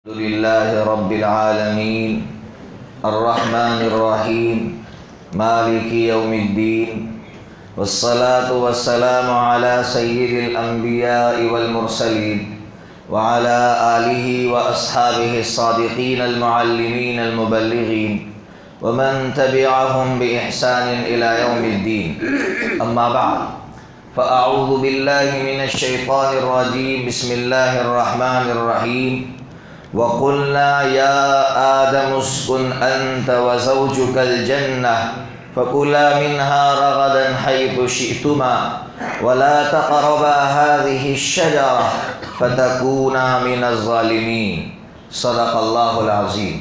الحمد لله رب العالمين الرحمن الرحيم مالك يوم الدين والصلاة والسلام على سيد الأنبياء والمرسلين وعلى آله وأصحابه الصادقين المعلمين المبلغين ومن تبعهم بإحسان إلى يوم الدين. أما بعد فأعوذ بالله من الشيطان الرجيم. بسم الله الرحمن الرحيم. وَقُلْنَا يَا آدَمُ اسْكُنْ أَنْتَ وَزَوْجُكَ الْجَنَّةَ فَكُلَا مِنْهَا رَغَدًا حَيْثُ شِئْتُمَا وَلَا تَقْرَبَا هَذِهِ الشَّجَرَةَ فَتَكُونَا مِنَ الظَّالِمِينَ. صدق اللہ العظیم.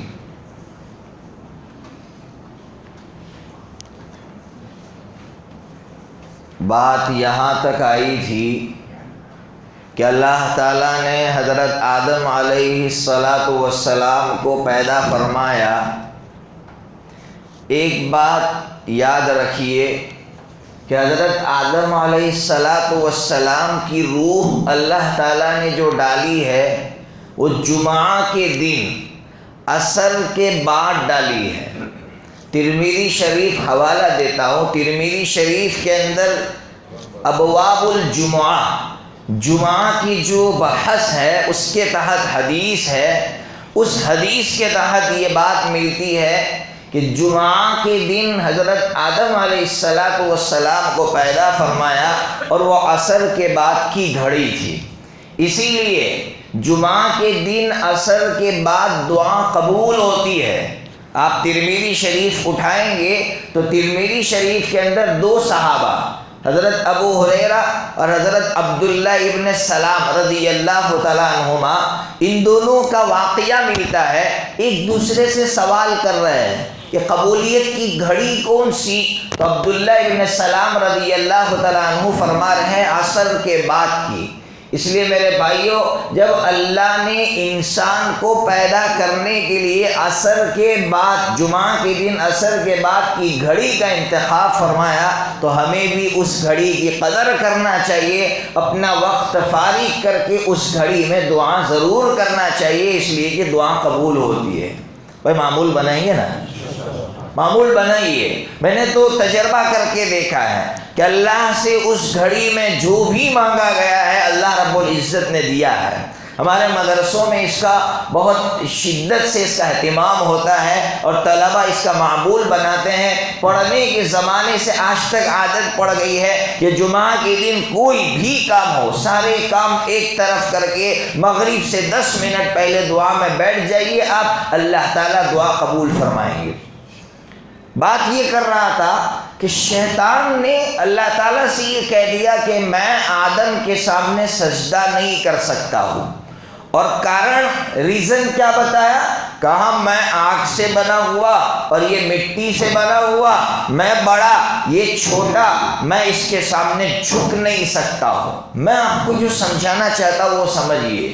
بات یہاں تک آئی تھی کہ اللہ تعالیٰ نے حضرت آدم علیہ السلام کو پیدا فرمایا. ایک بات یاد رکھیے کہ حضرت آدم علیہ السلام کی روح اللہ تعالیٰ نے جو ڈالی ہے وہ جمعہ کے دن عصر کے بعد ڈالی ہے. ترمذی شریف حوالہ دیتا ہوں. ترمذی شریف کے اندر ابواب الجمعہ، جمعہ کی جو بحث ہے اس کے تحت حدیث ہے. اس حدیث کے تحت یہ بات ملتی ہے کہ جمعہ کے دن حضرت آدم علیہ السلام کو پیدا فرمایا اور وہ عصر کے بعد کی گھڑی تھی. اسی لیے جمعہ کے دن عصر کے بعد دعا قبول ہوتی ہے. آپ ترمذی شریف اٹھائیں گے تو ترمذی شریف کے اندر دو صحابہ حضرت ابو ہریرہ اور حضرت عبداللہ ابن سلام رضی اللہ تعالیٰ عنہما، ان دونوں کا واقعہ ملتا ہے. ایک دوسرے سے سوال کر رہے ہیں کہ قبولیت کی گھڑی کون سی؟ تو عبداللہ ابن سلام رضی اللہ تعالیٰ عنہ فرما رہے ہیں عصر کے بعد کی. اس لیے میرے بھائیوں، جب اللہ نے انسان کو پیدا کرنے کے لیے عصر کے بعد، جمعہ کے دن عصر کے بعد کی گھڑی کا انتخاب فرمایا تو ہمیں بھی اس گھڑی کی قدر کرنا چاہیے. اپنا وقت فارغ کر کے اس گھڑی میں دعا ضرور کرنا چاہیے، اس لیے کہ دعا قبول ہوتی ہے. بھائی معمول بنائیے نا، معمول بنائیے. میں نے تو تجربہ کر کے دیکھا ہے کہ اللہ سے اس گھڑی میں جو بھی مانگا گیا ہے اللہ رب العزت نے دیا ہے. ہمارے مدرسوں میں اس کا بہت شدت سے اس کا اہتمام ہوتا ہے اور طلبہ اس کا معمول بناتے ہیں. پڑھنے کے زمانے سے آج تک عادت پڑ گئی ہے کہ جمعہ کے دن کوئی بھی کام ہو، سارے کام ایک طرف کر کے مغرب سے 10 منٹ پہلے دعا میں بیٹھ جائیے آپ، اللہ تعالیٰ دعا قبول فرمائیں گے. بات یہ کر رہا تھا کہ شیطان نے اللہ تعالیٰ سے یہ کہہ دیا کہ میں آدم کے سامنے سجدہ نہیں کر سکتا ہوں. اور کارن، ریزن کیا بتایا؟ کہا میں آگ سے بنا ہوا اور یہ مٹی سے بنا ہوا، میں بڑا یہ چھوٹا، میں اس کے سامنے جھک نہیں سکتا ہوں. میں آپ کو جو سمجھانا چاہتا ہوں وہ سمجھیے.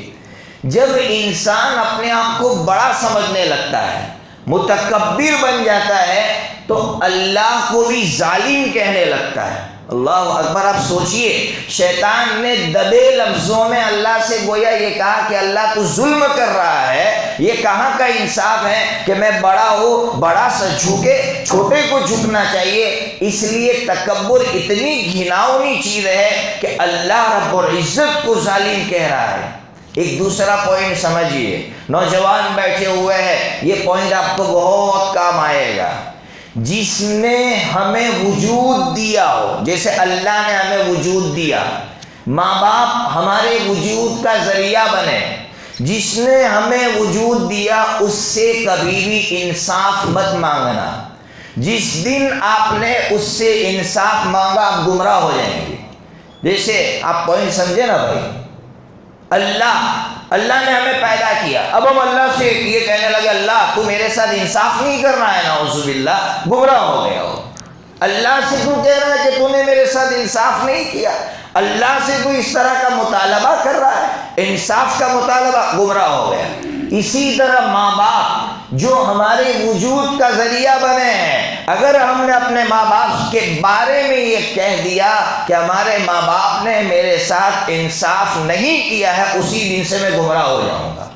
جب انسان اپنے آپ کو بڑا سمجھنے لگتا ہے، متکبر بن جاتا ہے، تو اللہ کو بھی ظالم کہنے لگتا ہے. اللہ اکبر. آپ سوچئے، شیطان نے دبے لفظوں میں اللہ سے گویا یہ کہا کہ اللہ تو ظلم کر رہا ہے، یہ کہاں کا انصاف ہے کہ میں بڑا ہوں، بڑا سے جھکے، چھوٹے کو جھکنا چاہیے. اس لیے تکبر اتنی گھناؤنی چیز ہے کہ اللہ رب العزت کو ظالم کہہ رہا ہے. ایک دوسرا پوائنٹ سمجھیے، نوجوان بیٹھے ہوئے ہیں، یہ پوائنٹ آپ کو بہت کام آئے گا. جس نے ہمیں وجود دیا ہو، جیسے اللہ نے ہمیں وجود دیا، ماں باپ ہمارے وجود کا ذریعہ بنے، جس نے ہمیں وجود دیا اس سے کبھی بھی انصاف مت مانگنا. جس دن آپ نے اس سے انصاف مانگا آپ گمراہ ہو جائیں گے. جیسے آپ پوائنٹ سمجھے نا بھائی، اللہ نے ہمیں پیدا کیا، اب ہم اللہ سے یہ کہنے لگے اللہ تو میرے ساتھ انصاف نہیں کر رہا ہے، نعوذ باللہ، گمراہ ہو گیا ہو. اللہ سے تو کہہ رہا ہے کہ تو نے میرے ساتھ انصاف نہیں کیا، اللہ سے تو اس طرح کا مطالبہ کر رہا ہے، انصاف کا مطالبہ، گمراہ ہو گیا. اسی طرح ماں باپ جو ہمارے وجود کا ذریعہ بنے ہیں، اگر ہم نے اپنے ماں باپ کے بارے میں یہ کہہ دیا کہ ہمارے ماں باپ نے میرے ساتھ انصاف نہیں کیا ہے، اسی دن سے میں گمراہ ہو جاؤں گا.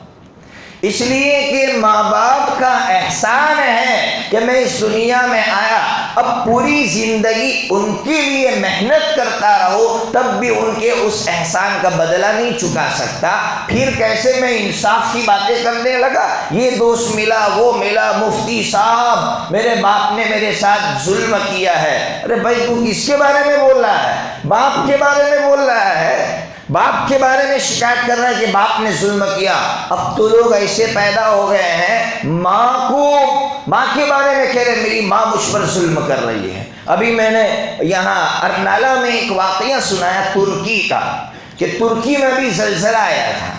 اس لیے کہ ماں باپ کا احسان ہے کہ میں اس دنیا میں آیا، اب پوری زندگی ان کے لیے محنت کرتا رہو تب بھی ان کے اس احسان کا بدلہ نہیں چکا سکتا، پھر کیسے میں انصاف کی باتیں کرنے لگا؟ یہ دوست ملا، وہ ملا، مفتی صاحب میرے باپ نے میرے ساتھ ظلم کیا ہے۔ ارے بھائی تو کس کے بارے میں بول رہا ہے؟ باپ کے بارے میں بول رہا ہے، باپ کے بارے میں شکایت کر رہا ہے کہ باپ نے ظلم کیا۔ اب تو لوگ ایسے پیدا ہو گئے ہیں، ماں کے بارے میں کہہ رہے میری ماں مجھ پر ظلم کر رہی ہے۔ ابھی میں نے یہاں ارنالہ میں ایک واقعہ سنایا ترکی کا، کہ ترکی میں بھی زلزلہ آیا تھا۔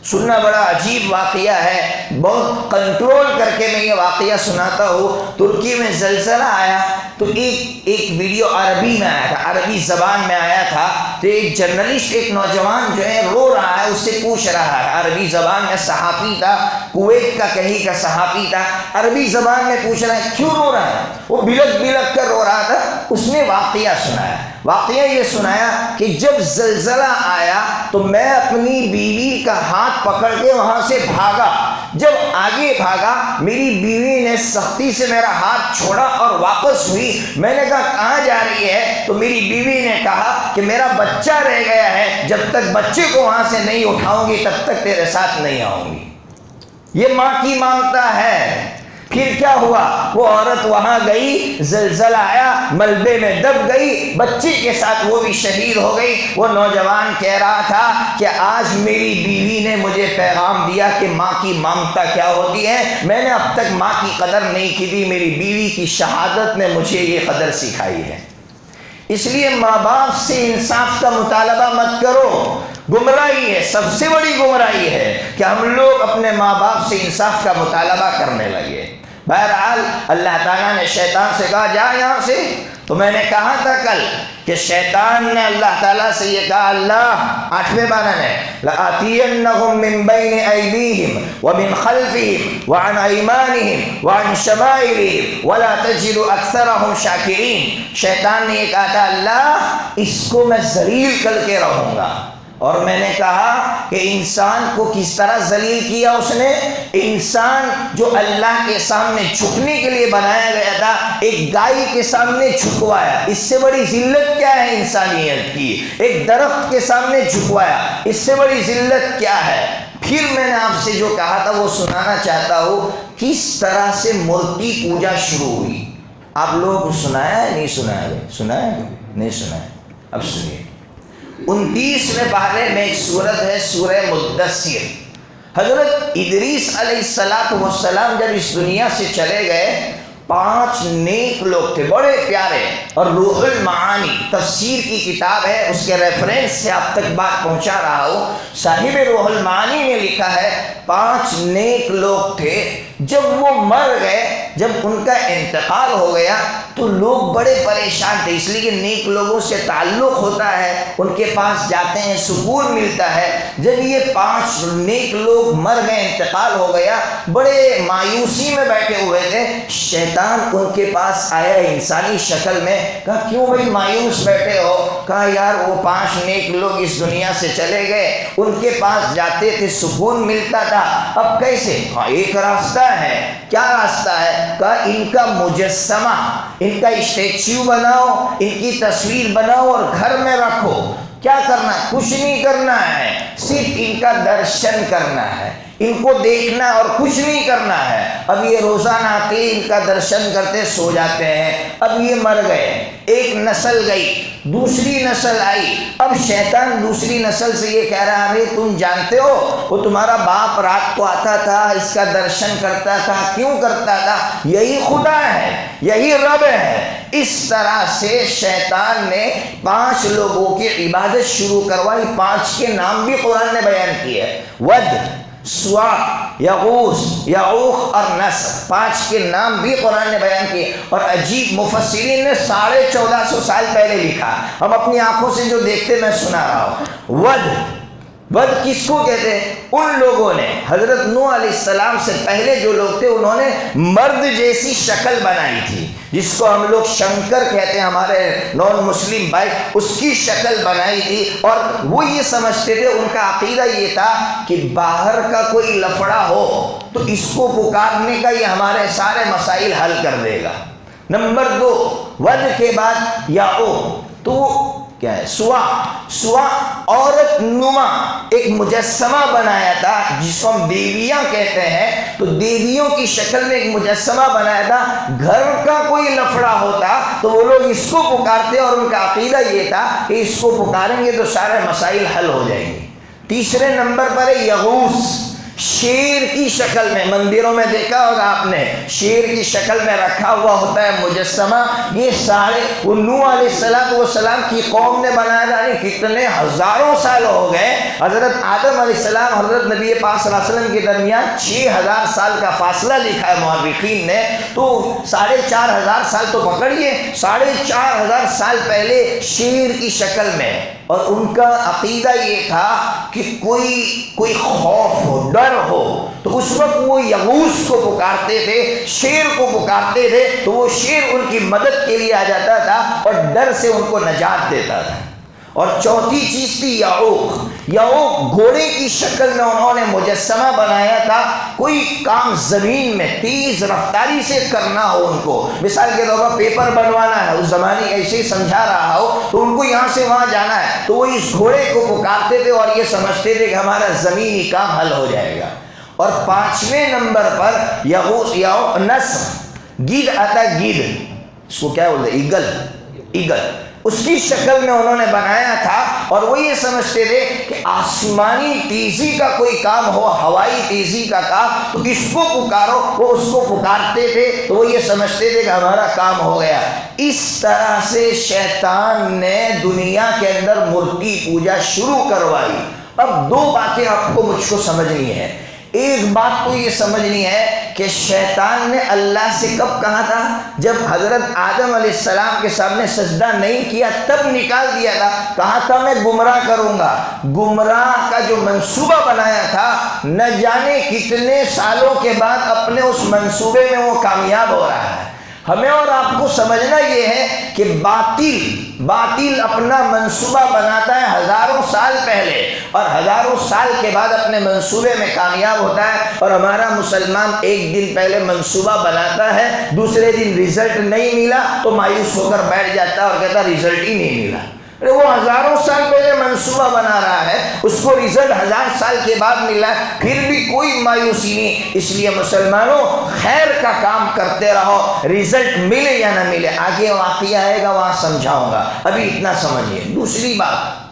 سننا بڑا عجیب واقعہ ہے، بہت کنٹرول کر کے میں یہ واقعہ سناتا ہوں۔ ترکی میں زلزلہ آیا تو ایک ویڈیو عربی میں آیا تھا، عربی زبان میں آیا تھا، تو ایک جرنلسٹ، ایک نوجوان جو ہے رو رہا ہے، اس سے پوچھ رہا ہے، عربی زبان میں، صحافی تھا، کویت کا کہیں کا صحافی تھا، عربی زبان میں پوچھ رہا ہے کیوں رو رہا ہے؟ وہ بلک بلک کر رو رہا تھا۔ اس نے واقعہ سنایا، واقعہ یہ سنایا کہ جب زلزلہ آیا تو میں اپنی بیوی کا ہاتھ پکڑ کے وہاں سے بھاگا، جب آگے بھاگا میری بیوی نے سختی سے میرا ہاتھ چھوڑا اور واپس ہوئی۔ میں نے کہا کہاں جا رہی ہے؟ تو میری بیوی نے کہا کہ میرا بچہ رہ گیا ہے، جب تک بچے کو وہاں سے نہیں اٹھاؤں گی تب تک تیرے ساتھ نہیں آؤں گی۔ یہ ماں کی ممتا ہے۔ پھر کیا ہوا؟ وہ عورت وہاں گئی، زلزلہ آیا، ملبے میں دب گئی، بچے کے ساتھ وہ بھی شہید ہو گئی۔ وہ نوجوان کہہ رہا تھا کہ آج میری بیوی نے مجھے پیغام دیا کہ ماں کی ممتا کیا ہوتی ہے، میں نے اب تک ماں کی قدر نہیں کی تھی، میری بیوی کی شہادت نے مجھے یہ قدر سکھائی ہے۔ اس لیے ماں باپ سے انصاف کا مطالبہ مت کرو، گمراہی ہے، سب سے بڑی گمراہی ہے کہ ہم لوگ اپنے ماں باپ سے انصاف کا مطالبہ کرنے لگے۔ بہرحال اللہ تعالیٰ نے شیطان سے کہا جا یہاں سے، تو میں نے کہا تھا کل کہ شیطان نے اللہ تعالیٰ سے یہ کہا، اللہ 8ویں پارہ میں لَآتِيَنَّهُم مِّن بَيْنِ أَيْدِيهِمْ وَمِنْ خَلْفِهِمْ وَعَنْ أَيْمَانِهِمْ وَعَنْ شَمَائِلِهِمْ وَلَا تَجِدُ أَكْثَرَهُمْ شَاكِرِينَ۔ شیطان نے یہ کہا تھا اللہ اس کو میں ذلیل کر کے رہوں گا۔ اور میں نے کہا کہ انسان کو کس طرح ذلیل کیا اس نے؟ انسان جو اللہ کے سامنے جھکنے کے لیے بنایا گیا تھا، ایک گائے کے سامنے جھکوایا۔ اس سے بڑی ذلت کیا ہے انسانیت کی؟ ایک درخت کے سامنے جھکوایا، اس سے بڑی ذلت کیا ہے؟ پھر میں نے آپ سے جو کہا تھا وہ سنانا چاہتا ہوں، کس طرح سے مورتی پوجا شروع ہوئی۔ آپ لوگوں کو سنایا ہے نہیں سنایا ہے؟ سنایا ہے نہیں سنایا؟ اب سنیے، 29ویں پارے میں ایک سورت ہے سورہ مدثر۔ حضرت ادریس علیہ السلام جب اس دنیا سے چلے گئے، 5 نیک لوگ تھے بڑے پیارے، اور روح المعانی تفسیر کی کتاب ہے، اس کے ریفرنس سے آپ تک بات پہنچا رہا ہوں۔ صاحب روح المعانی نے لکھا ہے 5 نیک لوگ تھے، جب وہ مر گئے، جب ان کا انتقال ہو گیا تو لوگ بڑے پریشان تھے، اس لیے کہ نیک لوگوں سے تعلق ہوتا ہے، ان کے پاس جاتے ہیں سکون ملتا ہے۔ جب یہ 5 نیک لوگ مر گئے، انتقال ہو گیا، بڑے مایوسی میں بیٹھے ہوئے تھے۔ شیطان ان کے پاس آیا انسانی شکل میں، کہا کیوں بھائی مایوس بیٹھے ہو؟ کہا یار وہ 5 نیک لوگ اس دنیا سے چلے گئے، ان کے پاس جاتے تھے سکون ملتا تھا، اب کیسے؟ ہاں ایک راستہ ہے۔ کیا راستہ ہے؟ کہا ان کا مجسمہ، ان کا اسٹیچو بناؤ، ان کی تصویر بناؤ اور گھر میں رکھو۔ کیا کرنا ہے؟ کچھ نہیں کرنا ہے، صرف ان کا درشن کرنا ہے، ان کو دیکھنا اور کچھ نہیں کرنا ہے۔ اب یہ روزانہ آتے ان کا درشن کرتے سو جاتے ہیں۔ اب یہ مر گئے، ایک نسل گئی، دوسری نسل آئی۔ اب شیطان دوسری نسل سے یہ کہہ رہا ہے تم جانتے ہو وہ تمہارا باپ رات کو آتا تھا، اس کا درشن کرتا تھا، کیوں کرتا تھا؟ یہی خدا ہے، یہی رب ہے۔ اس طرح سے شیطان نے 5 لوگوں کی عبادت شروع کروائی۔ 5 کے نام بھی قرآن نے بیان کیے، ود، سوا، یغوث، یعوق اور نصر، 5 کے نام بھی قرآن نے بیان کیے۔ اور عجیب مفسرین نے 1450 سال پہلے لکھا، ہم اپنی آنکھوں سے جو دیکھتے میں سنا رہا ہوں۔ ود ود کس کو کہتے ہیں؟ ان لوگوں نے حضرت نوح علیہ السلام سے پہلے جو لوگ تھے انہوں نے مرد جیسی شکل بنائی تھی، جس کو ہم لوگ شنکر کہتے ہیں، ہمارے نان مسلم بھائی، اس کی شکل بنائی تھی، اور وہ یہ سمجھتے تھے، ان کا عقیدہ یہ تھا کہ باہر کا کوئی لفڑا ہو تو اس کو پکارنے کا یہ ہمارے سارے مسائل حل کر دے گا۔ نمبر 2، ود کے بعد یاؤ، تو کیا ہے؟ سوا عورت نما ایک مجسمہ بنایا تھا، جس کو ہم دیویاں کہتے ہیں، تو دیویوں کی شکل میں ایک مجسمہ بنایا تھا۔ گھر کا کوئی لفڑا ہوتا تو وہ لوگ اس کو پکارتے، اور ان کا عقیدہ یہ تھا کہ اس کو پکاریں گے تو سارے مسائل حل ہو جائیں گے۔ تیسرے نمبر پر ہے یغوث، شیر کی شکل میں، مندروں میں دیکھا ہوگا آپ نے، شیر کی شکل میں رکھا ہوا ہوتا ہے مجسمہ۔ یہ سارے وہ نوح علیہ السلام کی قوم نے بنایا تھا، یعنی کتنے ہزاروں سال ہو گئے۔ حضرت آدم علیہ السلام حضرت نبی پاک صلی اللہ علیہ وسلم کے درمیان 6000 سال کا فاصلہ لکھا ہے مورخین نے، تو 4500 سال تو پکڑیے، 4500 سال پہلے شیر کی شکل میں۔ اور ان کا عقیدہ یہ تھا کہ کوئی خوف ہو، ڈر ہو، تو اس وقت وہ یغوث کو پکارتے تھے، شیر کو پکارتے تھے، تو وہ شیر ان کی مدد کے لیے آ جاتا تھا اور ڈر سے ان کو نجات دیتا تھا۔ اور چوتھی چیز تھی یعوق، گھوڑے کی شکل میں انہوں نے مجسمہ بنایا تھا۔ کوئی کام زمین میں تیز رفتاری سے کرنا ہو ان کو، مثال کے طور پر پیپر بنوانا ہے، اس زمانے ایسے ہی سمجھا رہا ہو، تو ان کو یہاں سے وہاں جانا ہے، تو وہ اس گھوڑے کو پکارتے تھے اور یہ سمجھتے تھے کہ ہمارا زمینی کام حل ہو جائے گا۔ اور 5ویں نمبر پر یعوق نسر، گدھ آتا ہے، گدھ، اس کو کیا بولتے ہیں؟ ایگل، اس کی شکل میں انہوں نے بنایا تھا، اور وہ یہ سمجھتے تھے کہ آسمانی تیزی کا کوئی کام ہو، ہوائی تیزی کا کام، تو اس کو پکارو، وہ اس کو پکارتے تھے، تو وہ یہ سمجھتے تھے کہ ہمارا کام ہو گیا۔ اس طرح سے شیطان نے دنیا کے اندر مورتی پوجا شروع کروائی۔ اب 2 باتیں آپ کو مجھ کو سمجھنی ہے۔ ایک بات تو یہ سمجھنی ہے کہ شیطان نے اللہ سے کب کہا تھا؟ جب حضرت آدم علیہ السلام کے سامنے سجدہ نہیں کیا تب نکال دیا تھا، کہا تھا میں گمراہ کروں گا۔ گمراہ کا جو منصوبہ بنایا تھا، نہ جانے کتنے سالوں کے بعد اپنے اس منصوبے میں وہ کامیاب ہو رہا ہے۔ ہمیں اور آپ کو سمجھنا یہ ہے کہ باطل اپنا منصوبہ بناتا ہے ہزاروں سال پہلے، اور ہزاروں سال کے بعد اپنے منصوبے میں کامیاب ہوتا ہے۔ اور ہمارا مسلمان ایک دن پہلے منصوبہ بناتا ہے، دوسرے دن رزلٹ نہیں ملا تو مایوس ہو کر بیٹھ جاتا ہے اور کہتا رزلٹ ہی نہیں ملا۔ وہ ہزاروں سال پہلے منصوبہ بنا رہا ہے، اس کو رزلٹ 1000 سال کے بعد ملا، پھر بھی کوئی مایوسی نہیں۔ اس لیے مسلمانوں خیر کا کام کرتے رہو، رزلٹ ملے یا نہ ملے، آگے واقعہ آئے گا وہاں سمجھاؤں گا، ابھی اتنا سمجھیے۔ دوسری بات،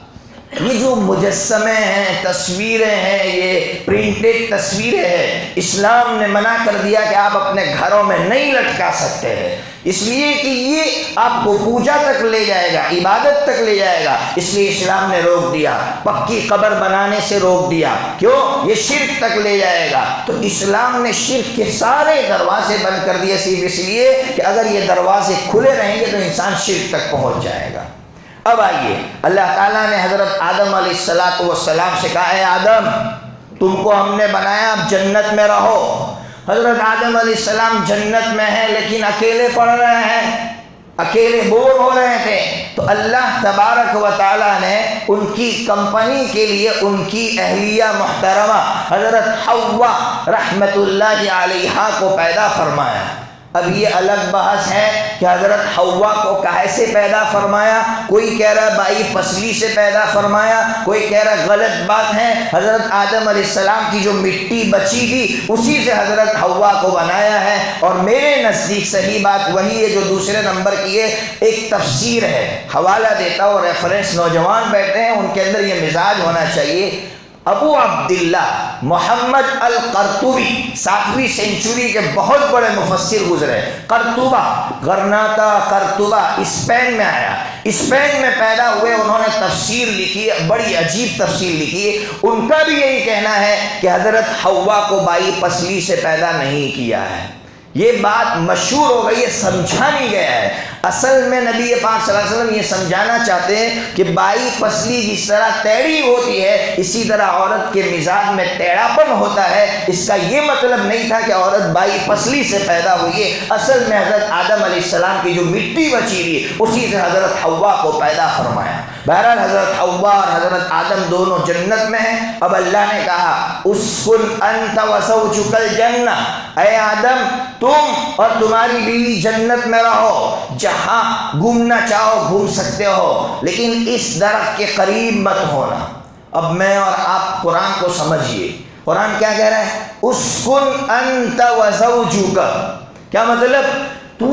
یہ جو مجسمے ہیں، تصویریں ہیں، یہ پرنٹڈ تصویریں ہیں، اسلام نے منع کر دیا کہ آپ اپنے گھروں میں نہیں لٹکا سکتے ہیں، اس لیے کہ یہ آپ کو پوجا تک لے جائے گا، عبادت تک لے جائے گا، اس لیے اسلام نے روک دیا۔ پکی قبر بنانے سے روک دیا، کیوں؟ یہ شرک تک لے جائے گا۔ تو اسلام نے شرک کے سارے دروازے بند کر دیے، صرف اس لیے کہ اگر یہ دروازے کھلے رہیں گے تو انسان شرک تک پہنچ جائے گا۔ اب آئیے، اللہ تعالیٰ نے حضرت آدم علیہ السلام سے کہا، اے آدم، تم کو ہم نے بنایا، اب جنت میں رہو۔ حضرت آدم علیہ السلام جنت میں ہیں، لیکن اکیلے پڑھ رہے ہیں، اکیلے بور ہو رہے تھے، تو اللہ تبارک و تعالیٰ نے ان کی کمپنی کے لیے ان کی اہلیہ محترمہ حضرت حوا رحمت اللہ علیہا کو پیدا فرمایا۔ اب یہ الگ بحث ہے کہ حضرت حوا کو کیسے پیدا فرمایا، کوئی کہہ رہا ہے بائی پسلی سے پیدا فرمایا، کوئی کہہ رہا ہے غلط بات ہے، حضرت آدم علیہ السلام کی جو مٹی بچی تھی اسی سے حضرت حوا کو بنایا ہے۔ اور میرے نزدیک صحیح بات وہی ہے جو دوسرے نمبر کی ہے، ایک تفسیر ہے، حوالہ دیتا ہوں، ریفرنس، نوجوان بیٹھے ہیں ان کے اندر یہ مزاج ہونا چاہیے۔ ابو عبداللہ محمد القرطبی 7ویں سینچری کے بہت بڑے مفسر گزرے۔ قرطبہ، غرناطہ، قرطبہ، اسپین میں آیا، اسپین میں پیدا ہوئے، انہوں نے تفسیر لکھی، بڑی عجیب تفسیر لکھی۔ ان کا بھی یہی کہنا ہے کہ حضرت حوا کو بائی پسلی سے پیدا نہیں کیا ہے، یہ بات مشہور ہو گئی ہے، سمجھا نہیں گیا ہے۔ اصل میں نبی پاک صلی اللہ علیہ وسلم یہ سمجھانا چاہتے ہیں کہ بائی پسلی جس طرح ٹیڑھی ہوتی ہے، اسی طرح عورت کے مزاج میں ٹیڑھا پن ہوتا ہے۔ اس کا یہ مطلب نہیں تھا کہ عورت بائی پسلی سے پیدا ہوئی ہے، اصل میں حضرت آدم علیہ السلام کی جو مٹی بچی ہوئی اسی سے حضرت حوا کو پیدا فرمایا۔ بہرحال حضرت حوا اور حضرت آدم دونوں جنت میں ہیں۔ اب اللہ نے کہا اسکن انت وزوجک الجنہ، اے آدم تم اور تمہاری بیوی جنت میں رہو، جہاں گھومنا چاہو گھوم سکتے ہو، لیکن اس درخت کے قریب مت ہونا۔ اب میں اور آپ قرآن کو سمجھیے، قرآن کیا کہہ رہا ہے؟ اسکن انت وزوجک، کیا مطلب؟ تو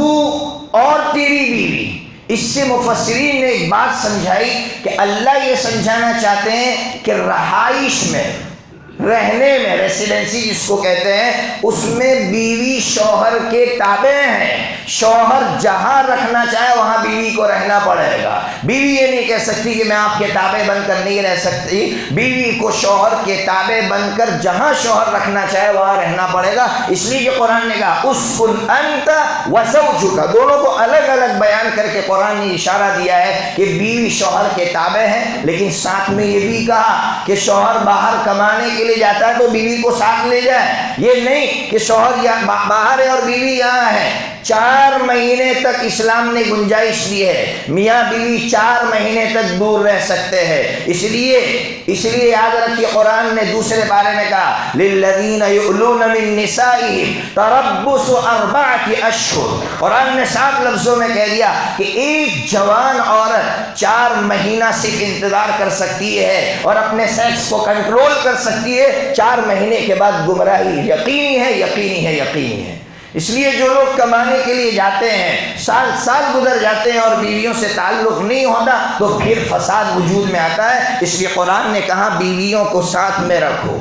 اور تیری بیوی۔ اس سے مفسرین نے ایک بات سمجھائی کہ اللہ یہ سمجھانا چاہتے ہیں کہ رہائش میں، رہنے میں، ریسیڈنسی جس کو کہتے ہیں، اس میں بیوی شوہر کے تابع ہیں۔ شوہر جہاں رکھنا چاہے وہاں بیوی کو رہنا پڑے گا۔ بیوی یہ نہیں کہہ سکتی کہ میں آپ کے تابع بن کر نہیں رہ سکتی، بیوی کو شوہر کے تابع بن کر جہاں شوہر رکھنا چاہے وہاں رہنا پڑے گا۔ اس لیے کہ قرآن نے کہا اسکن انت وزوجک، دونوں کو الگ الگ بیان کر کے قرآن نے اشارہ دیا ہے کہ بیوی شوہر کے تابع ہے، لیکن ساتھ میں یہ بھی کہا کہ شوہر باہر کمانے کے لیے جاتا ہے تو بیوی کو ساتھ لے جائے۔ یہ نہیں کہ شوہر باہر ہے اور بیوی یہاں ہے۔ 4 مہینے تک اسلام نے گنجائش دی ہے، میاں بیوی 4 مہینے تک دور رہ سکتے ہیں۔ اس لیے یاد رکھیے قرآن نے دوسرے بارے میں کہا للذین یؤلون من نسائہم تربص 4 اشہر۔ قرآن نے صاف لفظوں میں کہہ دیا کہ ایک جوان عورت 4 مہینہ صرف انتظار کر سکتی ہے اور اپنے سیکس کو کنٹرول کر سکتی ہے، 4 مہینے کے بعد گمراہی یقینی ہے، یقینی ہے، یقینی ہے۔ اس لیے جو لوگ کمانے کے لیے جاتے ہیں، سال گزر جاتے ہیں اور بیویوں سے تعلق نہیں ہوتا تو پھر فساد وجود میں آتا ہے۔ اس لیے قرآن نے کہا بیویوں کو ساتھ میں رکھو۔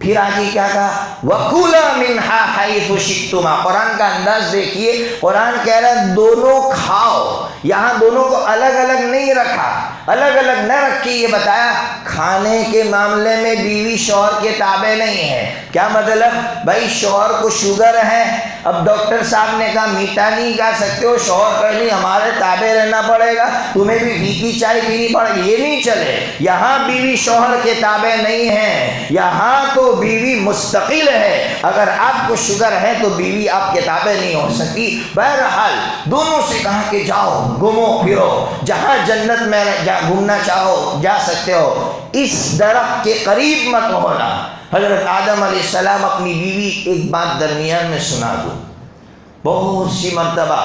پھر آگے کیا کہا؟ وَكُلَا مِنْهَا حَيْثُ شِئْتُمَا۔ قرآن کا انداز دیکھیے، قرآن کہہ رہا ہے دونوں کھاؤ، یہاں دونوں کو الگ الگ نہیں رکھا، الگ الگ نہ رکھ کے یہ بتایا کھانے کے معاملے میں بیوی شوہر کے تابع نہیں ہے۔ کیا مطلب؟ بھائی شوہر کو شوگر ہے، اب ڈاکٹر صاحب نے کہا میٹھا نہیں کھا سکتے ہو، شوہر کہ نہیں ہمارے تابع رہنا پڑے گا، تمہیں بھی پھیکی چائے پینی پڑے گی، یہ نہیں چلے۔ یہاں بیوی شوہر کے تابع نہیں ہے، یہاں تو بیوی مستقل ہے۔ اگر آپ کو شوگر ہے تو بیوی آپ کے تابع نہیں ہو سکتی۔ بہرحال دونوں سے کہا کہ جاؤ گھومو پھرو، جہاں جنت میں گھومنا چاہو جا سکتے ہو، اس درخت کے قریب مت ہونا۔ حضرت آدم علیہ السلام اپنی بیوی ایک بات درمیان میں سنا دو، بہت سی مرتبہ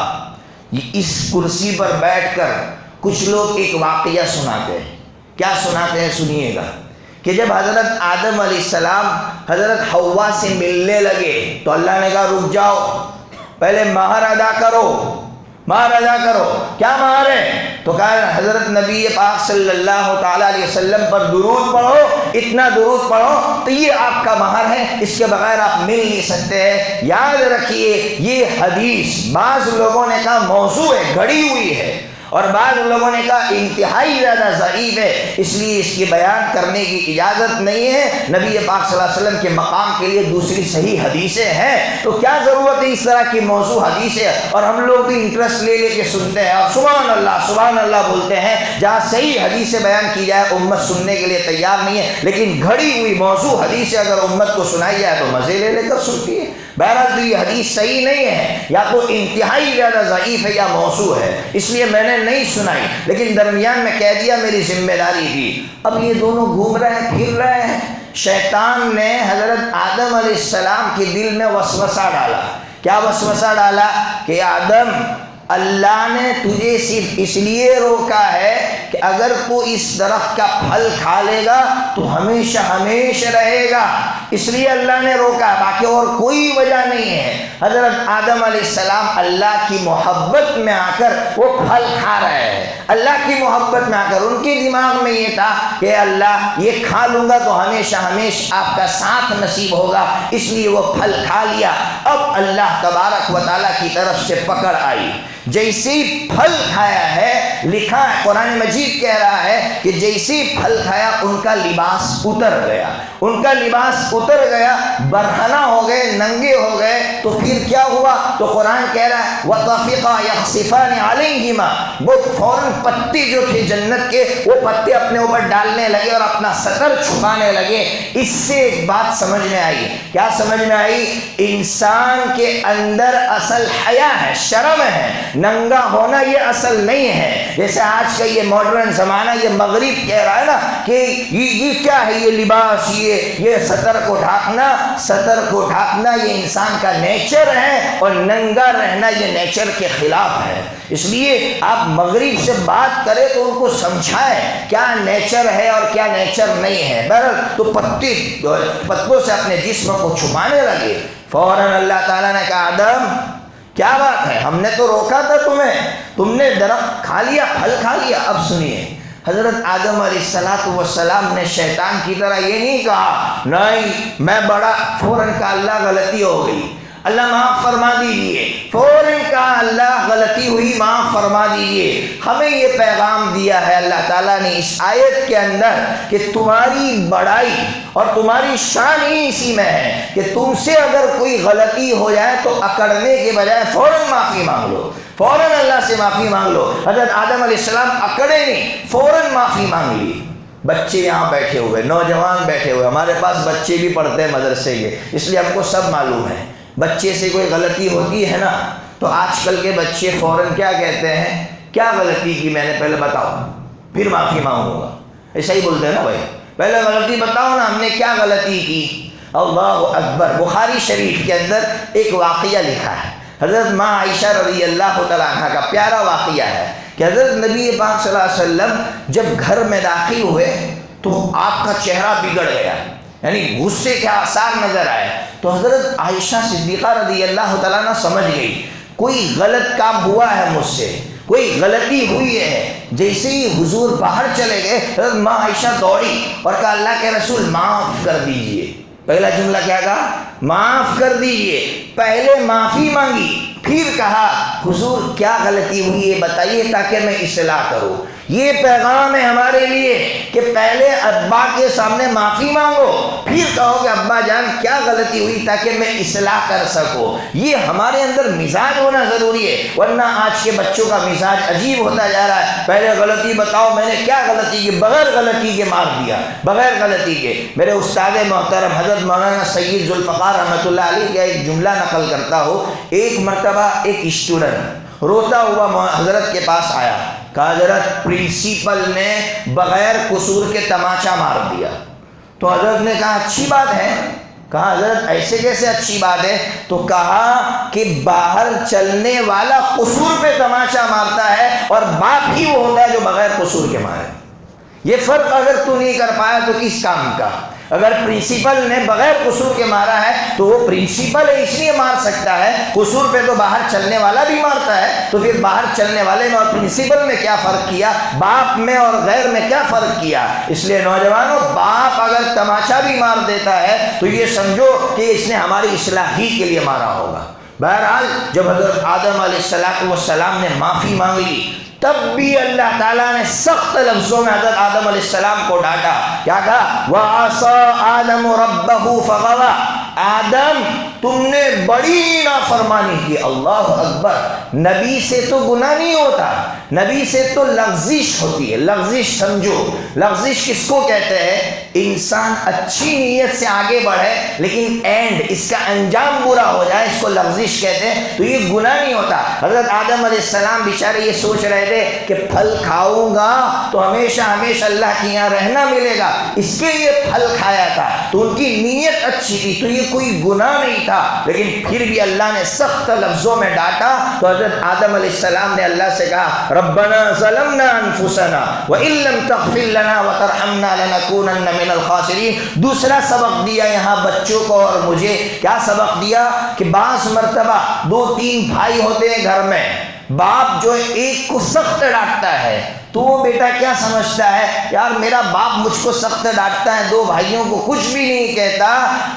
اس کرسی پر بیٹھ کر کچھ لوگ ایک واقعہ سناتے ہیں۔ کیا سناتے ہیں سنیے گا کہ جب حضرت آدم علیہ السلام حضرت حوا سے ملنے لگے تو اللہ نے کہا رک جاؤ، پہلے مہر ادا کرو، مہر ادا کرو۔ کیا مہر ہے؟ تو کہا حضرت نبی پاک صلی اللہ تعالیٰ علیہ وسلم پر درود پڑھو، اتنا درود پڑھو تو یہ آپ کا مہر ہے، اس کے بغیر آپ مل نہیں سکتے ہیں۔ یاد رکھیے یہ حدیث بعض لوگوں نے کہا موضوع ہے، گھڑی ہوئی ہے، اور بعض لوگوں نے کہا انتہائی زیادہ ضعیف ہے، اس لیے اس کی بیان کرنے کی اجازت نہیں ہے۔ نبی پاک صلی اللہ علیہ وسلم کے مقام کے لیے دوسری صحیح حدیثیں ہیں، تو کیا ضرورت ہے اس طرح کی موضوع حدیثیں اور ہم لوگ بھی انٹرسٹ لے کے سنتے ہیں اور سبحان اللہ بولتے ہیں۔ جہاں صحیح حدیثیں بیان کی جائے امت سننے کے لیے تیار نہیں ہے، لیکن گھڑی ہوئی موضوع حدیثیں اگر امت کو سنائی جائے تو مزے لے کر سنتی ہے۔ بہرحال تو یہ حدیث صحیح نہیں ہے، یا تو انتہائی زیادہ ضعیف ہے یا موضوع ہے، اس لیے میں نے نہیں سنائی، لیکن درمیان میں کہہ دیا میری ذمہ داری تھی۔ اب یہ دونوں گھوم رہے ہیں پھر رہے ہیں، شیطان نے حضرت آدم علیہ السلام کے دل میں وسوسہ ڈالا۔ کیا وسوسہ ڈالا؟ کہ آدم اللہ نے تجھے صرف اس لیے روکا ہے کہ اگر تو اس درخت کا پھل کھا لے گا تو ہمیشہ ہمیشہ رہے گا، اس لیے اللہ نے روکا، باقی اور کوئی وجہ نہیں ہے۔ حضرت آدم علیہ السلام اللہ کی محبت میں آ کر وہ پھل کھا رہے ہیں، اللہ کی محبت میں آ کر ان کے دماغ میں یہ تھا کہ اللہ یہ کھا لوں گا تو ہمیشہ ہمیشہ آپ کا ساتھ نصیب ہوگا، اس لیے وہ پھل کھا لیا۔ اب اللہ تبارک و تعالیٰ کی طرف سے پکڑ آئی، جیسی پھل کھایا ہے، لکھا ہے قرآن مجید کہہ رہا ہے کہ جیسی پھل کھایا ان کا لباس اتر گیا، ان کا لباس اتر گیا، برہنہ ہو گئے، ننگے ہو گئے۔ تو پھر کیا ہوا؟ تو قرآن کہہ رہا ہے وَطَفِقَا يَخْصِفَانِ عَلَيْهِمَا، وہ فوراً پتے جو تھے جنت کے وہ پتے اپنے اوپر ڈالنے لگے اور اپنا سطر چھپانے لگے۔ اس سے ایک بات سمجھ میں آئی، کیا سمجھ میں آئی؟ انسان کے اندر اصل حیا ہے، شرم ہے، ننگا ہونا یہ اصل نہیں ہے۔ جیسے آج کا یہ ماڈرن زمانہ، یہ مغرب کہہ رہا ہے نا کہ یہ کیا ہے، یہ لباس، یہ سطر کو ڈھانکنا یہ انسان کا نیچر ہے، اور ننگا رہنا یہ نیچر کے خلاف ہے۔ اس لیے آپ مغرب سے بات کریں تو ان کو سمجھائیں کیا نیچر ہے اور کیا نیچر نہیں ہے۔ بہرحال تو پتوں سے اپنے جسم کو چھپانے لگے۔ فوراً اللہ تعالیٰ نے کہا آدم کیا بات ہے، ہم نے تو روکا تھا تمہیں، تم نے درخت کھا لیا، پھل کھا لیا۔ اب سنیے، حضرت آدم علیہ السلام نے شیطان کی طرح یہ نہیں کہا نہیں میں بڑا، فوراً کہا اللہ غلطی ہو گئی، اللہ معاف فرما دیجئے، فوراً کہا اللہ غلطی ہوئی، معاف فرما دیجئے۔ ہمیں یہ پیغام دیا ہے اللہ تعالیٰ نے اس آیت کے اندر کہ تمہاری بڑائی اور تمہاری شان ہی اسی میں ہے کہ تم سے اگر کوئی غلطی ہو جائے تو اکڑنے کے بجائے فوراً معافی مانگ لو، فوراً اللہ سے معافی مانگ لو۔ حضرت آدم علیہ السلام اکڑے نہیں، فوراً معافی مانگ لی۔ بچے یہاں بیٹھے ہوئے، نوجوان بیٹھے ہوئے، ہمارے پاس بچے بھی پڑھتے ہیں مدرسے کے، اس لیے ہم کو سب معلوم ہے۔ بچے سے کوئی غلطی ہوتی ہے نا تو آج کل کے بچے فوراً کیا کہتے ہیں، کیا غلطی کی میں نے، پہلے بتاؤ پھر معافی مانگوں گا، ایسا ہی بولتے ہیں نا بھائی، پہلے غلطی بتاؤ نا ہم نے کیا غلطی کی۔ اللہ اکبر۔ بخاری شریف کے اندر ایک واقعہ لکھا ہے، حضرت ماں عائشہ رضی اللہ تعالیٰ عنہ کا پیارا واقعہ ہے کہ حضرت نبی پاک صلی اللہ علیہ وسلم جب گھر میں داخل ہوئے تو آپ کا چہرہ بگڑ گیا، یعنی غصے کے آثار نظر آئے۔ تو حضرت عائشہ صدیقہ رضی اللہ تعالیٰ عنہ سمجھ گئی کوئی غلط کام ہوا ہے مجھ سے، کوئی غلطی ہوئی ہے۔ جیسے ہی حضور باہر چلے گئے حضرت ماں عائشہ دوڑی اور کہا اللہ کے رسول معاف کر دیجئے۔ پہلا جملہ کیا کہا؟ معاف کر دیجئے۔ پہلے معافی مانگی، پھر کہا حضور کیا غلطی ہوئی ہے بتائیے تاکہ میں اصلاح کروں۔ یہ پیغام ہے ہمارے لیے کہ پہلے ابا کے سامنے معافی مانگو، پھر کہو کہ ابا جان کیا غلطی ہوئی تاکہ میں اصلاح کر سکوں۔ یہ ہمارے اندر مزاج ہونا ضروری ہے، ورنہ آج کے بچوں کا مزاج عجیب ہوتا جا رہا ہے۔ پہلے غلطی بتاؤ میں نے کیا غلطی کی، بغیر غلطی کے مار دیا، بغیر غلطی کے۔ میرے استاد محترم حضرت مولانا سید ذوالفقار رحمۃ اللہ علیہ کا ایک جملہ نقل کرتا ہوں۔ ایک مرتبہ ایک اسٹوڈنٹ روتا ہوا حضرت کے پاس آیا، کہا حضرت پرنسپل نے بغیر قصور کے تماچا مار دیا۔ تو حضرت نے کہا اچھی بات ہے، کہا حضرت ایسے کیسے اچھی بات ہے؟ تو کہا کہ باہر چلنے والا قصور پہ تماچا مارتا ہے اور باپ ہی وہ ہوتا ہے جو بغیر قصور کے مارے۔ یہ فرق اگر تو نہیں کر پایا تو کس کام کا؟ اگر پرنسپل نے بغیر قصور کے مارا ہے تو وہ پرنسپل ہے اس لیے مار سکتا ہے، قصور پہ تو باہر چلنے والا بھی مارتا ہے۔ تو پھر باہر چلنے والے میں اور پرنسپل میں کیا فرق کیا، باپ میں اور غیر میں کیا فرق کیا؟ اس لیے نوجوانوں، باپ اگر تماچا بھی مار دیتا ہے تو یہ سمجھو کہ اس نے ہماری اصلاح ہی کے لیے مارا ہوگا۔ بہرحال جب حضرت آدم علیہ السلام نے معافی مانگ لی تب بھی اللہ تعالیٰ نے سخت لفظوں میں حضرت آدم علیہ السلام کو ڈانٹا۔ کیا کہا؟ وَعَصَىٰ آدَمُ رَبَّهُ فَغَوَىٰ، آدم تم نے بڑی نافرمانی کی۔ اللہ اکبر۔ نبی سے تو گناہ نہیں ہوتا، نبی سے تو لغزش ہوتی ہے۔ لغزش سمجھو، لغزش کس کو کہتے ہیں؟ انسان اچھی نیت سے آگے بڑھے لیکن اینڈ اس کا انجام برا ہو جائے، اس کو لغزش کہتے ہیں۔ تو یہ گناہ نہیں ہوتا۔ حضرت آدم علیہ السلام بیچارے یہ سوچ رہے تھے کہ پھل کھاؤں گا تو ہمیشہ ہمیشہ اللہ کے یہاں رہنا ملے گا، اس کے لیے پھل کھایا تھا، تو ان کی نیت اچھی تھی، تو یہ کوئی گناہ نہیں تھا، لیکن پھر بھی اللہ نے سخت لفظوں میں ڈانٹا۔ تو حضرت آدم علیہ السلام نے اللہ سے کہا ربنا ظلمنا انفسنا وان لم تغفر لنا وترحمنا لنکونن من الخاسرین۔ دوسرا سبق دیا یہاں بچوں کو اور مجھے، کیا سبق دیا؟ کہ بعض مرتبہ 2-3 بھائی ہوتے ہیں گھر میں، باپ جو ہے ایک کو سخت ڈانٹتا ہے تو وہ بیٹا کیا سمجھتا ہے، یار میرا باپ مجھ کو سخت ڈانٹتا ہے، دو بھائیوں کو کچھ بھی نہیں کہتا،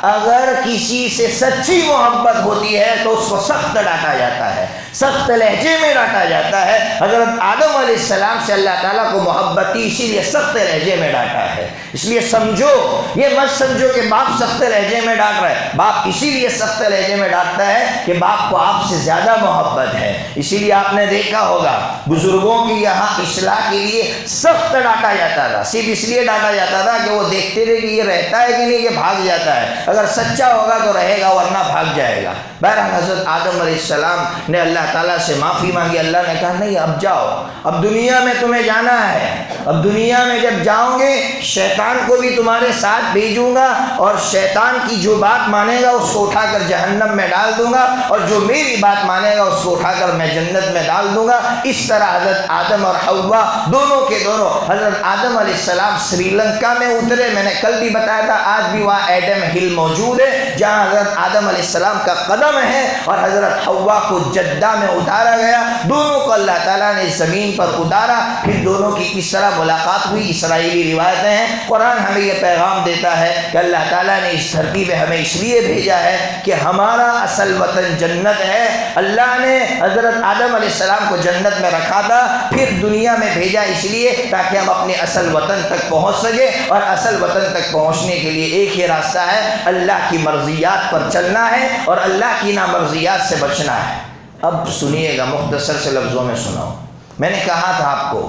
اگر کسی سے سچی محبت ہوتی ہے تو اس کو سخت ڈانٹا جاتا ہے، سخت لہجے میں ڈانٹا جاتا ہے۔ حضرت آدم علیہ السلام سے اللہ تعالیٰ کو محبت تھی، اسی لیے سخت لہجے میں ڈانٹا ہے۔ اس لیے سمجھو، یہ مت سمجھو کہ باپ سخت لہجے میں ڈانٹ رہا ہے، باپ اسی لیے سخت لہجے میں ڈانٹتا ہے کہ باپ کو آپ سے زیادہ محبت ہے۔ اسی لیے آپ نے دیکھا ہوگا بزرگوں کی یہاں اصلاح کے لیے سخت ڈانٹا جاتا تھا، صرف اس لیے ڈانٹا جاتا تھا کہ وہ دیکھتے تھے کہ یہ رہتا ہے کہ نہیں، کہ بھاگ جاتا ہے، اگر سچا ہوگا تو رہے گا ورنہ بھاگ جائے گا۔ بہرحال حضرت آدم علیہ السلام نے اللہ تعالیٰ سے معافی مانگی، اللہ نے کہا نہیں اب جاؤ، اب دنیا میں تمہیں جانا ہے، اب دنیا میں جب جاؤ گے شیطان کو بھی تمہارے ساتھ بھیجوں گا، اور شیطان کی جو بات مانے گا اس کو اٹھا کر جہنم میں ڈال دوں گا، اور جو میری بات مانے گا اس کو اٹھا کر میں جنت میں ڈال دوں گا۔ اس طرح حضرت آدم اور حوا دونوں کے دونوں، حضرت آدم علیہ السلام سری لنکا میں اترے، میں نے کل بھی بتایا تھا، آج بھی وہاں ایڈم ہل موجود ہے جہاں حضرت آدم علیہ السلام کا قدم ہے، اور حضرت حوا کو جدہ میں اتارا گیا، دونوں کو اللہ تعالیٰ نے زمین پر اتارا، پھر دونوں کی کس طرح ملاقات ہوئی اسرائیلی روایتیں ہیں۔ قرآن ہمیں یہ پیغام دیتا ہے کہ اللہ تعالیٰ نے اس دھرتی پہ ہمیں اس لیے بھیجا ہے کہ ہمارا اصل وطن جنت ہے۔ اللہ نے حضرت آدم علیہ السلام کو جنت میں رکھا تھا، پھر دنیا میں بھیجا اس لیے تاکہ ہم اپنے اصل وطن تک پہنچ سکے، اور اصل وطن تک پہنچنے کے لیے ایک ہی راستہ ہے، اللہ کی مرضیات پر چلنا ہے اور اللہ کی نامرضیات سے بچنا ہے۔ اب سنیے گا، مختصر سے لفظوں میں سناؤ۔ میں نے کہا تھا آپ کو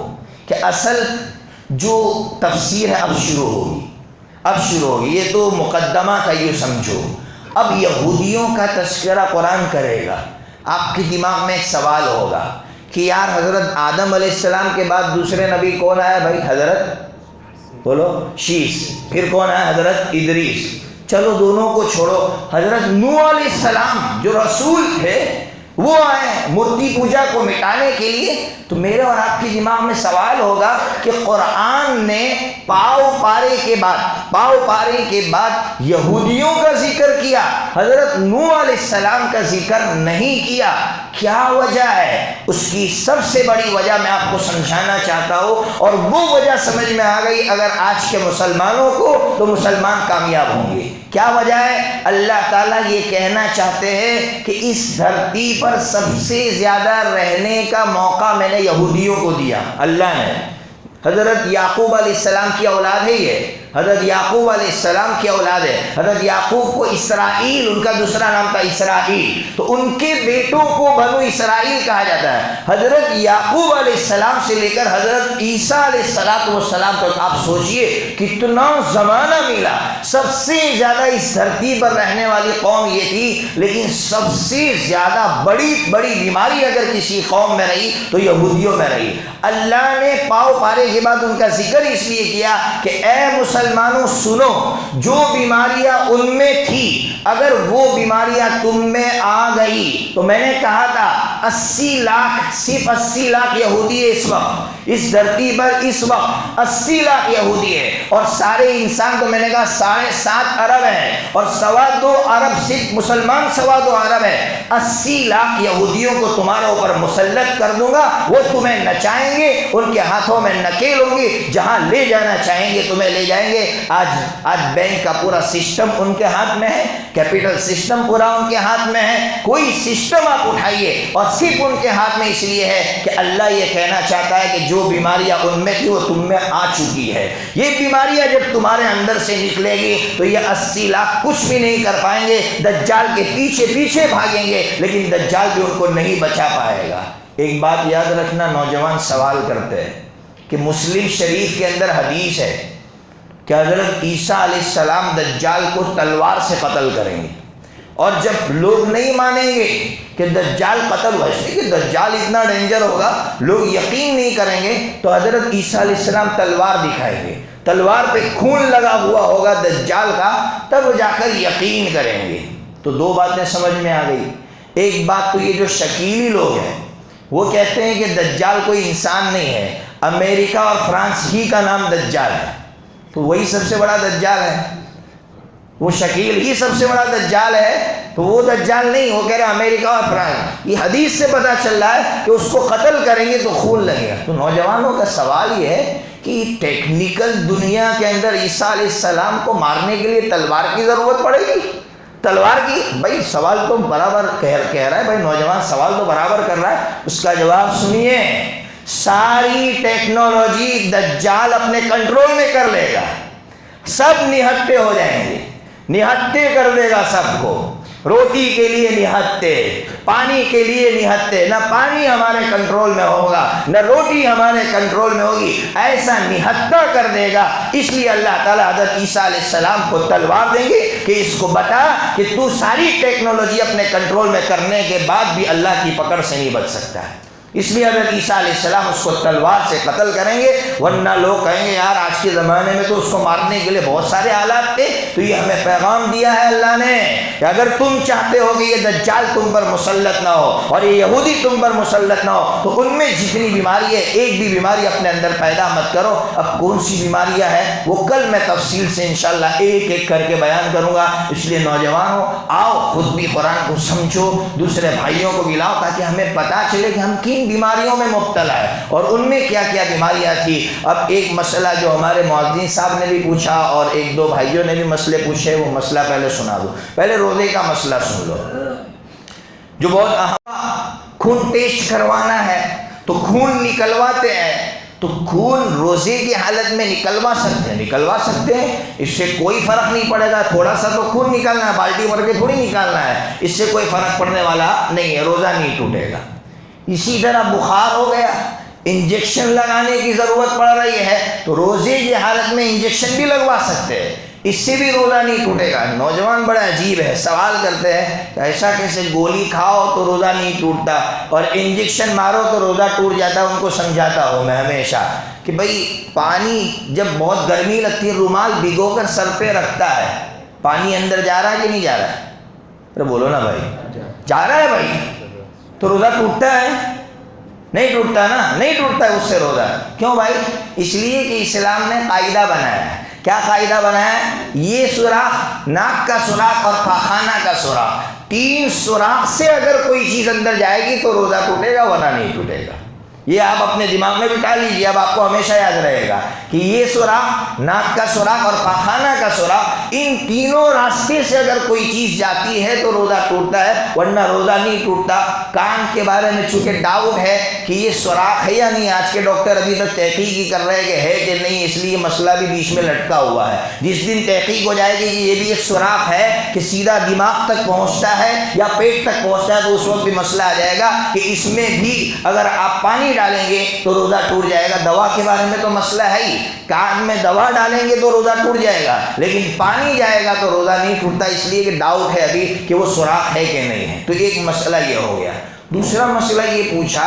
کہ اصل جو تفسیر ہے اب شروع ہوگی، اب شروع ہوگی، یہ تو مقدمہ کا یوں سمجھو۔ اب یہودیوں کا تذکرہ قرآن کرے گا۔ آپ کے دماغ میں ایک سوال ہوگا کہ یار حضرت آدم علیہ السلام کے بعد دوسرے نبی کون آیا بھائی؟ حضرت بولو شیس، پھر کون آیا؟ حضرت ادریس۔ چلو دونوں کو چھوڑو، حضرت نوح علیہ السلام جو رسول تھے وہ آئے مورتی پوجا کو مٹانے کے لیے۔ تو میرے اور آپ کے دماغ میں سوال ہوگا کہ قرآن نے پاؤ پارے کے بعد یہودیوں کا ذکر کیا، حضرت نوح علیہ السلام کا ذکر نہیں کیا، کیا وجہ ہے؟ اس کی سب سے بڑی وجہ میں آپ کو سمجھانا چاہتا ہوں، اور وہ وجہ سمجھ میں آ گئی اگر آج کے مسلمانوں کو، تو مسلمان کامیاب ہوں گے۔ کیا وجہ ہے؟ اللہ تعالیٰ یہ کہنا چاہتے ہیں کہ اس دھرتی پر سب سے زیادہ رہنے کا موقع میں نے یہودیوں کو دیا۔ اللہ نے حضرت یعقوب علیہ السلام کی اولاد ہے، یہ حضرت یعقوب علیہ السلام کی اولاد ہے۔ حضرت یعقوب کو اسرائیل، ان کا دوسرا نام تھا اسرائیل، تو ان کے بیٹوں کو بنو اسرائیل کہا جاتا ہے۔ حضرت یعقوب علیہ السلام سے لے کر حضرت عیسیٰ علیہ السلام تک آپ سوچئے کتنا زمانہ ملا۔ سب سے زیادہ اس دھرتی پر رہنے والی قوم یہ تھی، لیکن سب سے زیادہ بڑی بیماری اگر کسی قوم میں رہی تو یہودیوں میں رہی۔ اللہ نے پاؤ پارے کے بعد ان کا ذکر اس لیے کیا کہ اے مسلمانوں سنو، جو بیماریاں ان میں تھی اگر وہ بیماریاں تم میں آ گئی، تو میں نے کہا تھا 80 لاکھ، صرف 80 لاکھ یہودی ہے اس وقت اس دھرتی پر، اس وقت 80 لاکھ یہودی ہے، اور سارے انسان تو میں نے کہا 7.5 ارب ہیں، اور 2.25 ارب صرف مسلمان 2.25 ارب ہے۔ 80 لاکھ یہودیوں کو تمہارے اوپر مسلط کر دوں گا، وہ تمہیں نچائیں گے، ان کے ہاتھوں میں نکیل ہوں گی، جہاں لے جانا چاہیں گے تمہیں لے جائیں گے۔ آج بینک کا پورا سسٹم ان کے ہاتھ میں ہے، کیپٹل سسٹم پورا ان کے ہاتھ میں ہے، کوئی سسٹم آپ اٹھائیے، اور صرف ان کے ہاتھ میں اس لیے ہے کہ اللہ یہ کہنا چاہتا ہے کہ جو بیماریاں ان میں تھی وہ تم میں آ چکی ہے۔ یہ بیماریاں جب تمہارے اندر سے نکلے گی تو یہ 80 لاکھ کچھ بھی نہیں کر پائیں گے، دجال کے پیچھے بھاگیں گے، لیکن دجال بھی ان کو نہیں بچا پائے گا۔ ایک بات یاد رکھنا، نوجوان سوال کرتے ہیں کہ مسلم شریف کے اندر حدیث ہے کہ حضرت عیسیٰ علیہ السلام دجال کو تلوار سے قتل کریں گے، اور جب لوگ نہیں مانیں گے کہ دجال قتل ہوا، اس لیے کہ دجال اتنا ڈینجر ہوگا، لوگ یقین نہیں کریں گے، تو حضرت عیسیٰ علیہ السلام تلوار دکھائیں گے، تلوار پہ خون لگا ہوا ہوگا دجال کا، تب جا کر یقین کریں گے۔ تو دو باتیں سمجھ میں آ گئی۔ ایک بات تو یہ جو شکیلی لوگ ہیں وہ کہتے ہیں کہ دجال کوئی انسان نہیں ہے، امریکہ اور فرانس ہی کا نام دجال ہے، تو وہی سب سے بڑا دجال ہے۔ وہ شکیل ہی سب سے بڑا دجال ہے، تو وہ دجال نہیں، وہ کہہ رہے امریکہ اور فرانس۔ یہ حدیث سے پتہ چل رہا ہے کہ اس کو قتل کریں گے تو خون لگے گا۔ تو نوجوانوں کا سوال یہ ہے کہ ٹیکنیکل دنیا کے اندر عیسیٰ علیہ السلام کو مارنے کے لیے تلوار کی ضرورت پڑے گی؟ تلوار کی؟ بھائی سوال تو برابر کہہ رہا ہے، بھائی نوجوان سوال تو برابر کر رہا ہے، اس کا جواب سنیے۔ ساری ٹیکنالوجی دجال اپنے کنٹرول میں کر لے گا، سب نہتے ہو جائیں گے، نہتے کر دے گا سب کو۔ روٹی کے لیے نہتے، پانی کے لیے نہتے، نہ پانی ہمارے کنٹرول میں ہوگا نہ روٹی ہمارے کنٹرول میں ہوگی، ایسا نہتا کر دے گا۔ اس لیے اللہ تعالیٰ حضرت عیسیٰ علیہ السلام کو تلوار دیں گے کہ اس کو بتا کہ تو ساری ٹیکنالوجی اپنے کنٹرول میں کرنے کے بعد بھی اللہ کی پکڑ سے نہیں بچ سکتا ہے۔ اس لیے حضرت عیسیٰ علیہ السلام اس کو تلوار سے قتل کریں گے، ورنہ لوگ کہیں گے یار آج کے زمانے میں تو اس کو مارنے کے لیے بہت سارے آلات تھے۔ تو یہ ہمیں پیغام دیا ہے اللہ نے کہ اگر تم چاہتے ہو کہ یہ دجال تم پر مسلط نہ ہو اور یہ یہودی تم پر مسلط نہ ہو تو ان میں جتنی بیماری ہے ایک بھی بیماری اپنے اندر پیدا مت کرو۔ اب کون سی بیماریاں ہیں وہ کل میں تفصیل سے انشاءاللہ ایک ایک کر کے بیان کروں گا۔ اس لیے نوجوانوں آؤ خود بھی قرآن کو سمجھو، دوسرے بھائیوں کو بھی لاؤ تاکہ ہمیں پتہ چلے کہ ہم کن بیماریوں میں مبتلا ہے اور ان میں کیا کیا بیماریاں تھی۔ اب ایک مسئلہ جو ہمارے معززین صاحب نے بھی پوچھا اور ایک دو بھائیوں نے بھی مسئلے پوچھے، وہ مسئلہ پہلے سنا دو۔ پہلے روزے کا مسئلہ سن لو جو بہت اہم۔ خون ٹیسٹ کروانا ہے تو خون نکلواتے ہیں، تو خون روزے کی حالت میں نکلوا سکتے ہیں، اس سے کوئی فرق نہیں پڑے گا۔ تھوڑا سا تو خون نکالنا ہے، بالٹی بھر کے تھوڑی نکالنا ہے، اس سے کوئی فرق پڑنے والا نہیں ہے، روزہ نہیں ٹوٹے گا۔ اسی طرح بخار ہو گیا، انجیکشن لگانے کی ضرورت پڑ رہی ہے تو روزے کی حالت میں انجیکشن بھی لگوا سکتے ہیں، اس سے بھی روزہ نہیں ٹوٹے گا۔ نوجوان بڑا عجیب ہے، سوال کرتے ہیں کہ ایسا کیسے گولی کھاؤ تو روزہ نہیں ٹوٹتا اور انجیکشن مارو تو روزہ ٹوٹ جاتا ہے۔ ان کو سمجھاتا ہوں میں ہمیشہ کہ بھئی پانی جب بہت گرمی لگتی ہے رومال بھگو کر سر پہ رکھتا ہے، پانی اندر جا رہا ہے کہ نہیں جا رہا ہے؟ ارے بولو نا بھائی، جا رہا ہے بھائی، تو روزہ ٹوٹتا ہے؟ نہیں ٹوٹتا نا، نہیں ٹوٹتا ہے اس سے روزہ۔ کیوں بھائی؟ اس لیے کہ اسلام نے قاعدہ بنایا ہے۔ کیا قاعدہ بنایا ہے؟ یہ سوراخ، ناک کا سوراخ اور پاخانہ کا سوراخ، 3 سوراخ سے اگر کوئی چیز اندر جائے گی تو روزہ ٹوٹے گا ورنہ نہیں ٹوٹے گا۔ یہ آپ اپنے دماغ میں بٹھا لیجیے، اب آپ کو ہمیشہ یاد رہے گا کہ یہ سوراخ، ناک کا سوراخ اور پاخانہ کا سوراخ، ان تینوں راستے سے اگر کوئی چیز جاتی ہے تو روزہ ٹوٹتا ہے ورنہ روزہ نہیں ٹوٹتا۔ کان کے بارے میں چونکہ ڈاؤٹ ہے کہ یہ سوراخ ہے یا نہیں، آج کے ڈاکٹر ابھی تک تحقیق ہی کر رہے ہیں کہ ہے کہ نہیں، اس لیے مسئلہ بھی بیچ میں لٹکا ہوا ہے۔ جس دن تحقیق ہو جائے گی کہ یہ بھی ایک سوراخ ہے کہ سیدھا دماغ تک پہنچتا ہے یا پیٹ تک پہنچتا ہے تو اس وقت بھی مسئلہ آ جائے گا کہ اس میں بھی اگر آپ پانی ڈالیں گے تو روزہ ٹوٹ جائے گا۔ دوا کے بارے میں تو مسئلہ ہے ہی، کان میں دوا ڈالیں گے تو روزہ ٹوٹ جائے گا، لیکن پانی جائے گا تو روزہ نہیں ٹوٹتا، اس لیے کہ ڈاؤٹ ہے ابھی کہ وہ سوراخ ہے کہ نہیں ہے۔ تو ایک مسئلہ یہ ہو گیا۔ دوسرا مسئلہ یہ پوچھا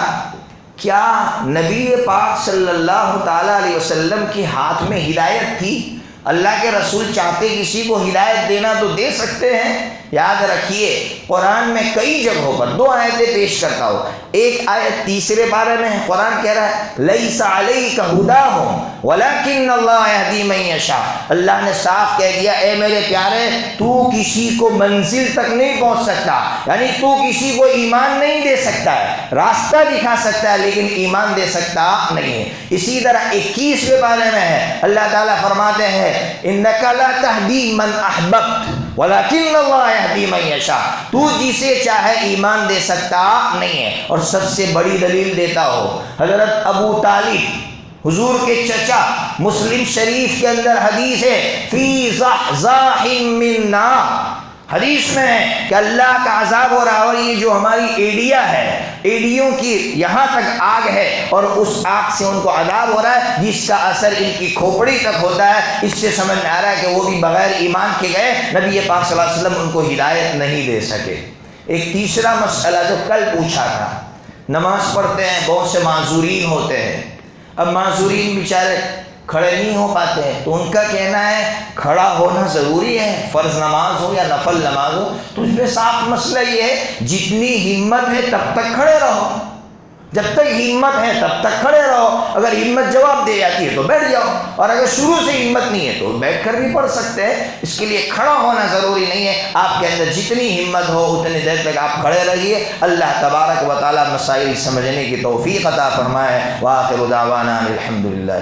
کیا نبی پاک صلی اللہ تعالیٰ علیہ وسلم کے ہاتھ میں ہدایت تھی؟ اللہ کے رسول چاہتے کسی کو ہدایت دینا تو دے سکتے ہیں۔ یاد رکھیے قرآن میں کئی جگہوں پر 2 آیتیں پیش کرتا ہوں۔ ایک آیت تیسرے پارے میں ہے، قرآن کہہ رہا ہے لیس علیک ھداھم ولکن اللہ یہدی من یشاء۔ اللہ نے صاف کہہ دیا اے میرے پیارے تو کسی کو منزل تک نہیں پہنچ سکتا، یعنی تو کسی کو ایمان نہیں دے سکتا ہے، راستہ دکھا سکتا ہے لیکن ایمان دے سکتا نہیں ہے۔ اسی طرح 21ویں پارے میں ہے، اللہ تعالیٰ فرماتے ہیں انک لا تہدی من احببت ولیکن اللہ یہدی من یشاء، تو جسے چاہے ایمان دے سکتا نہیں ہے۔ اور سب سے بڑی دلیل دیتا ہو، حضرت ابو طالب حضور کے چچا، مسلم شریف کے اندر حدیث ہے فی ضحضاح من نار، حدیث میں ہے کہ اللہ کا عذاب ہو رہا ہے اور یہ جو ہماری ایڈیا ہے، ایڈیوں کی یہاں تک آگ ہے اور اس آگ سے ان کو عذاب ہو رہا ہے جس کا اثر ان کی کھوپڑی تک ہوتا ہے۔ اس سے سمجھ میں آ رہا ہے کہ وہ بھی بغیر ایمان کے گئے، نبی پاک صلی اللہ علیہ وسلم ان کو ہدایت نہیں دے سکے۔ ایک تیسرا مسئلہ جو کل پوچھا تھا، نماز پڑھتے ہیں بہت سے معذورین ہوتے ہیں، اب معذورین بیچارے کھڑے نہیں ہو پاتے ہیں تو ان کا کہنا ہے کھڑا ہونا ضروری ہے، فرض نماز ہو یا نفل نماز ہو۔ تو اس میں صاف مسئلہ یہ ہے جتنی ہمت ہے تب تک کھڑے رہو، جب تک ہمت ہے تب تک کھڑے رہو، اگر ہمت جواب دے جاتی ہے تو بیٹھ جاؤ، اور اگر شروع سے ہمت نہیں ہے تو بیٹھ کر بھی پڑھ سکتے ہیں۔ اس کے لیے کھڑا ہونا ضروری نہیں ہے، آپ کے اندر جتنی ہمت ہو اتنی دیر تک آپ کھڑے رہیے۔ اللہ تبارک و تعالی مسائل سمجھنے کی توفیق عطا فرمائے۔ وآخر دعوانا الحمدللہ۔